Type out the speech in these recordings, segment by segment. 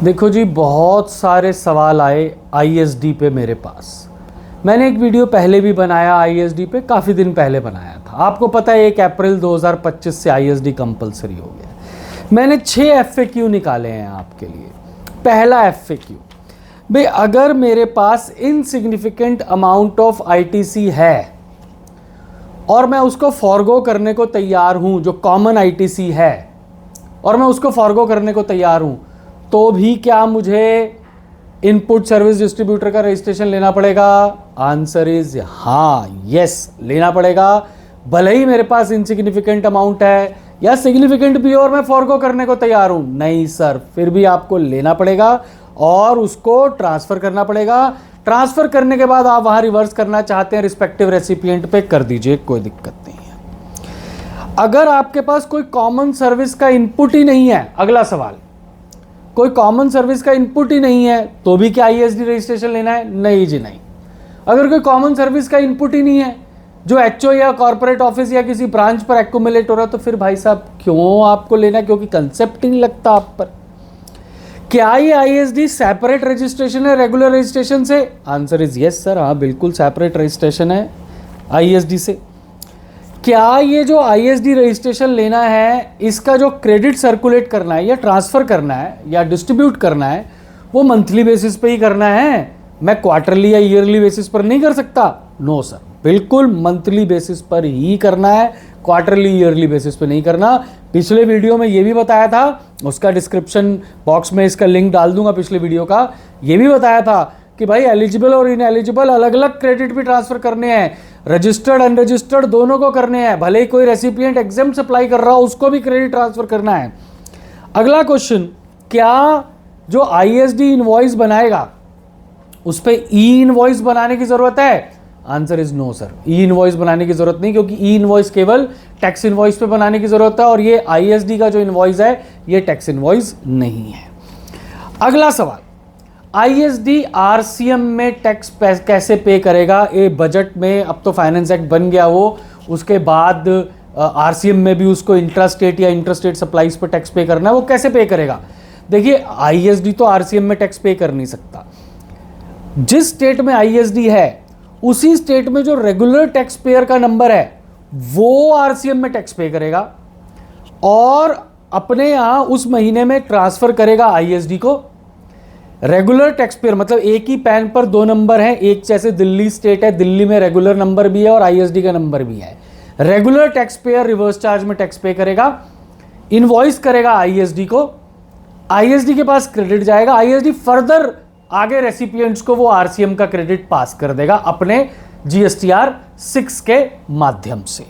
देखो जी, बहुत सारे सवाल आए आईएसडी पे मेरे पास। मैंने एक वीडियो पहले भी बनाया आईएसडी पे, काफ़ी दिन पहले बनाया था। आपको पता है 1 अप्रैल 2025 से आईएसडी कंपलसरी हो गया। मैंने 6 एफएक्यू निकाले हैं आपके लिए। पहला एफएक्यू, भाई अगर मेरे पास इनसिग्निफिकेंट अमाउंट ऑफ आईटीसी है और मैं उसको फॉरगो करने को तैयार हूं, जो कॉमन आईटीसी है और मैं उसको फॉरगो करने को तैयार हूं, तो भी क्या मुझे इनपुट सर्विस डिस्ट्रीब्यूटर का रजिस्ट्रेशन लेना पड़ेगा? आंसर इज हाँ, यस, लेना पड़ेगा। भले ही मेरे पास इनसिग्निफिकेंट अमाउंट है या सिग्निफिकेंट भी और मैं फॉरगो करने को तैयार हूं, नहीं सर, फिर भी आपको लेना पड़ेगा और उसको ट्रांसफर करना पड़ेगा। ट्रांसफर करने के बाद आप वहां रिवर्स करना चाहते हैं रिस्पेक्टिव रेसिपिएंट पे, कर दीजिए, कोई दिक्कत नहीं है। अगर आपके पास कोई कॉमन सर्विस का इनपुट ही नहीं है, अगला सवाल, कोई कॉमन सर्विस का इनपुट ही नहीं है तो भी क्या आईएसडी रजिस्ट्रेशन लेना है? नहीं जी नहीं। अगर कोई कॉमन सर्विस का इनपुट ही नहीं है, जो एचओ या कॉर्पोरेट ऑफिस या किसी ब्रांच पर एक्यूमुलेट हो रहा है, तो फिर भाई साहब क्यों आपको लेना है? क्योंकि कंसेप्ट ही नहीं लगता आप पर। क्या ये आईएसडी सेपरेट रजिस्ट्रेशन है रेगुलर रजिस्ट्रेशन से? आंसर इज यस सर, हाँ बिल्कुल सेपरेट रजिस्ट्रेशन है आईएसडी से। क्या ये जो आईएसडी रजिस्ट्रेशन लेना है, इसका जो क्रेडिट सर्कुलेट करना है या ट्रांसफर करना है या डिस्ट्रीब्यूट करना है, वो मंथली बेसिस पे ही करना है? मैं क्वार्टरली या ईयरली बेसिस पर नहीं कर सकता? नो सर, बिल्कुल मंथली बेसिस पर ही करना है, क्वार्टरली ईयरली बेसिस पे नहीं करना। पिछले वीडियो में ये भी बताया था, उसका डिस्क्रिप्शन बॉक्स में इसका लिंक डाल दूंगा पिछले वीडियो का। ये भी बताया था कि भाई एलिजिबल और इनएलिजिबल अलग अलग क्रेडिट भी ट्रांसफर करने हैं, रजिस्टर्ड अनरजिस्टर्ड दोनों को करने हैं। भले ही कोई रेसिपिएंट एग्जाम सप्लाई कर रहा हो, उसको भी क्रेडिट ट्रांसफर करना है। अगला क्वेश्चन, क्या जो आईएसडी इनवॉइस बनाएगा उस पे ई इनवॉइस बनाने की जरूरत है? Answer is no sir, E invoice बनाने की जरूरत नहीं, क्योंकि ई इनवॉइस केवल टैक्स इनवॉइस पे बनाने की जरूरत है और ये आईएसडी का जो इनवॉइस है ये टैक्स इनवॉइस नहीं है। अगला सवाल, आईएसडी आरसीएम में टैक्स कैसे पे करेगा? ये बजट में, अब तो फाइनेंस एक्ट बन गया वो, उसके बाद आरसीएम में भी उसको इंट्रास्टेट या इंटरस्टेट सप्लाईज पर टैक्स पे करना है, वो कैसे पे करेगा? देखिए, आईएसडी तो आरसीएम में टैक्स पे कर नहीं सकता। जिस स्टेट में आईएसडी है उसी स्टेट में जो रेगुलर टैक्स पेयर का नंबर है वो आरसीएम में टैक्स पे करेगा और अपने यहां उस महीने में ट्रांसफर करेगा आईएसडी को। रेगुलर टैक्स पेयर मतलब एक ही पैन पर 2 नंबर हैं, एक जैसे दिल्ली स्टेट है, दिल्ली में रेगुलर नंबर भी है और आईएसडी का नंबर भी है। Regular tax payer reverse charge में टैक्स पे करेगा, इनवॉइस करेगा आईएसडी को, आईएसडी के पास क्रेडिट जाएगा, आईएसडी फर्दर आगे रेसिपिएंट्स को वो आरसीएम का क्रेडिट पास कर देगा अपने जीएसटीआर 6 के माध्यम से।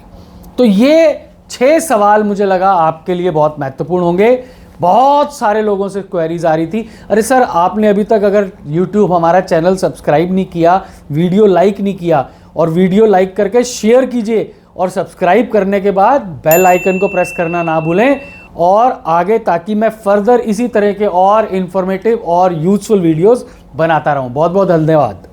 तो ये 6 सवाल मुझे लगा आपके लिए बहुत महत्वपूर्ण होंगे। बहुत सारे लोगों से क्वेरीज आ रही थी, अरे सर आपने अभी तक अगर यूट्यूब हमारा चैनल सब्सक्राइब नहीं किया, वीडियो लाइक नहीं किया, और वीडियो लाइक करके शेयर कीजिए और सब्सक्राइब करने के बाद बेल आइकन को प्रेस करना ना भूलें और आगे, ताकि मैं फर्दर इसी तरह के और इंफॉर्मेटिव और यूजफुल वीडियोस बनाता रहूं। बहुत बहुत धन्यवाद।